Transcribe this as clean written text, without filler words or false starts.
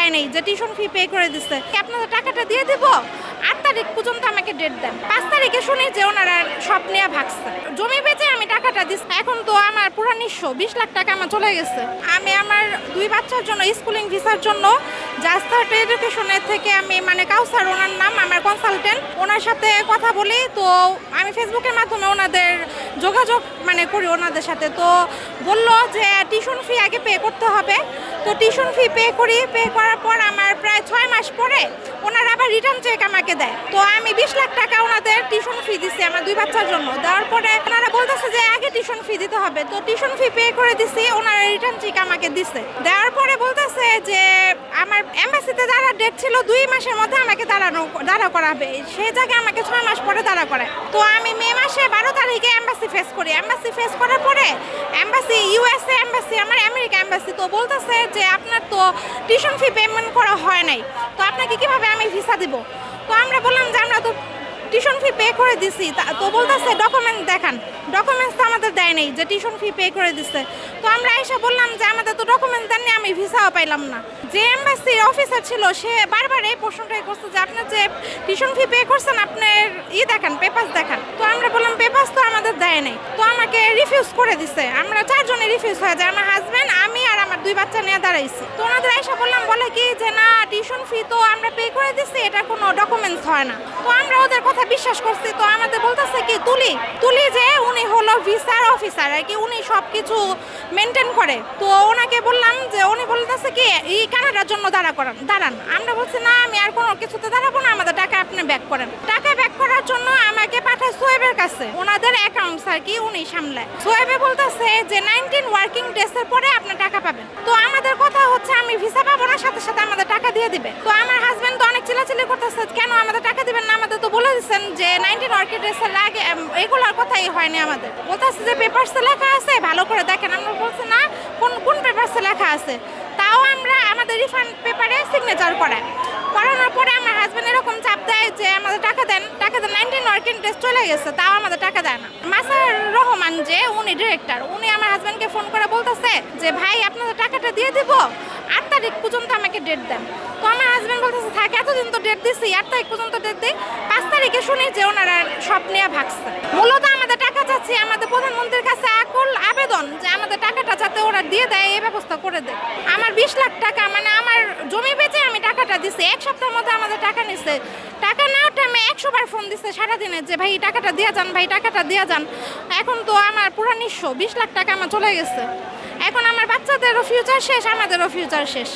দেয় নাই যে টিউশন ফি পে করে দিচ্ছে, আপনাদের টাকাটা দিয়ে দিব, 8 তারিখ পর্যন্ত আমাকে ডেট দেন। 5 তারিখে শুনি যে ওনারা সব নিয়ে ভাগছে, জমি বেচে আমি টাকাটা দিচ্ছি। এখন তো আমার পুরা নিঃস্ব, 20 লাখ টাকা আমার চলে গেছে। আমি আমার 2 বাচ্চার জন্য স্কুলিং ভিসার জন্য জাস্টার্ট এডুকেশনের থেকে আমি কাউসার ওনার নাম, আমার কনসালটেন্ট, ওনার সাথে কথা বলি। তো আমি ফেসবুকের মাধ্যমে ওনাদের যোগাযোগ করি ওনাদের সাথে। তো বললো যে টিউশন ফি আগে পে করতে হবে। তো টিউশন ফি পে করার পর আমার প্রায় 6 মাস পরে ওনারা আবার রিটার্ন চেক আমাকে দেয়। তো আমি 20 লাখ টাকা ওনাদের টিউশন ফি দিছি আমার 2 বাচ্চার জন্য। দেওয়ার পরে ওনারা বলতেছে যে আগে টিউশন ফি দিতে হবে। তো টিউশন ফি পে করে দিছি, ওনারা রিটার্ন চেক আমাকে দিছে। দেওয়ার পরে বলতেছে যে আমার এমবাসিতে দাঁড়ার ডেট ছিল 2 মাসের মধ্যে আমাকে দাঁড়া করাবে, সেই জায়গায় আমাকে 6 মাস পরে দাঁড়া করায়। তো আমি মে মাসে 12 তারিখে এমবাসি ফেস করি। এমবাসি ফেস করার পরে এমবাসি ইউএসএ এমবাসি, আমার আমেরিকা এমবাসি, তো বলতেছে যে আপনার তো টিউশন ফি পেমেন্ট করা হয় নাই, তো আপনাকে কিভাবে আমি ভিসা দিব। তো আমরা বললাম যে আমরা তো টিউশন ফি পে করে দিছি। তো বলতেছে ডকুমেন্ট দেখান, ডকুমেন্টস তো আমাদের দেয় নাই যে টিউশন ফি পে করে দিচ্ছে। তো আমরা এসে বললাম যে আমাদের তো ডকুমেন্ট দেননি, আমি ভিসাও পাইলাম না। যে এমবাসির অফিসার ছিল সে বারবার এই প্রশ্নটাই করছে যে আপনার যে টিউশন ফি পে করছেন আপনার দেখান, পেপারস দেখান। তো আমরা বললাম পেপারস তো আমাদের দেয় নাই। তো আমাকে রিফিউজ করে দিছে। আমরা 4 জনে রিফিউজ হয়ে যায়, আমার হাজব্যান্ড, আমি আর আমার 2 বাচ্চা নিয়ে দাঁড়াইছি। তো ওনাদের এসে বললাম, বলে কি যে না টিউশন ফি তো আমরা পে করে দিচ্ছি, এটা কোনো ডকুমেন্টস হয় না। তো আমরা ওদের কথা বিশ্বাস করছি। তো আমাদের বলতেছে কি তুলি যে উনি হলো ভিসার অফিসার আর কি, উনি সব কিছু মেনটেন করে। তো ওনাকে বললাম যে উনি বলতেছে কি এই কানাডার জন্য দাঁড়ান। আমরা বলছি না আমি আর কোনো কিছুতে দাঁড়াবো না, আমাদের টাকা আপনি ব্যাক করেন। টাকা ব্যাক করার জন্য আমাকে পাঠায় সোয়েবের কাছে, ওনাদের অ্যাকাউন্টস আর কি উনি সামলায়। সোয়েবে বলতেছে যে 19 ওয়ার্কিং ডেজের পরে আপনার টাকা পাবেন। তো আমাদের কথা হচ্ছে আমি ভিসা পাবো না, সাথে সাথে আমাদের টাকা দিয়ে দিবে। তো আমার হাজবেন্ড তো অনেক চিল্লাচিল্লি করতেছে, কেন আমাদের টাকা দিবেন না, আমাদের তো বলে দিচ্ছেন যে 19 ওয়ার্কিং ডেজের আগে, এগুলোর কথাই হয়নি আমাদের। বলতেছে যে পেপারসে লেখা আছে ভালো করে দেখেন। আমরা বলছি না কোন পেপারসে লেখা আছে। তাও আমরা আমাদের রিফান্ড পেপারে সিগনেচার করানোর পরে আমার হাজবেন্ড এরকম চাপ দেয় যে আমাদের টাকা দেন। 19 ওয়ার্কিং ডেজ চলে গেছে, তাও আমাদের টাকা দেয় না। মাসার রহমান যে উনি ডিরেক্টর, উনি আমার হাজবেন্ডকে ফোন করে বলতেছে যে ভাই আপনাদের টাকাটা দিয়ে দিব, 8 তারিখ পর্যন্ত আমাকে ডেট দেন। তো আমার হাজবেন্ড বলতেছে থাক, এতদিন তো ডেট দিছি, 8 তারিখ পর্যন্ত ডেট দিই। 5 তারিখে শুনি যে ওনারা সব নিয়ে ভাগছে। মূলত আমাদের টাকা চাচ্ছি, আমাদের প্রধানমন্ত্রীর কাছে আকুল আবেদন যে আমাদের টাকাটা যাতে ওরা দিয়ে দেয়, এই ব্যবস্থা করে দেয়। আমার 20 লাখ টাকা আমার জমি বেচে আমি টাকাটা দিছি, 1 সপ্তাহের মধ্যে আমাদের টাকা নিচ্ছে। টাকা নেওয়ার টাইমে 100 বার ফোন দিচ্ছে সারাদিনে যে ভাই টাকাটা দিয়ে যান, ভাই টাকাটা দিয়ে যান। এখন তো আমার পুরা নিঃস্ব, 20 লাখ টাকা আমার চলে গেছে। এখন আমার বাচ্চাদেরও ফিউচার শেষ, আমাদেরও ফিউচার শেষ।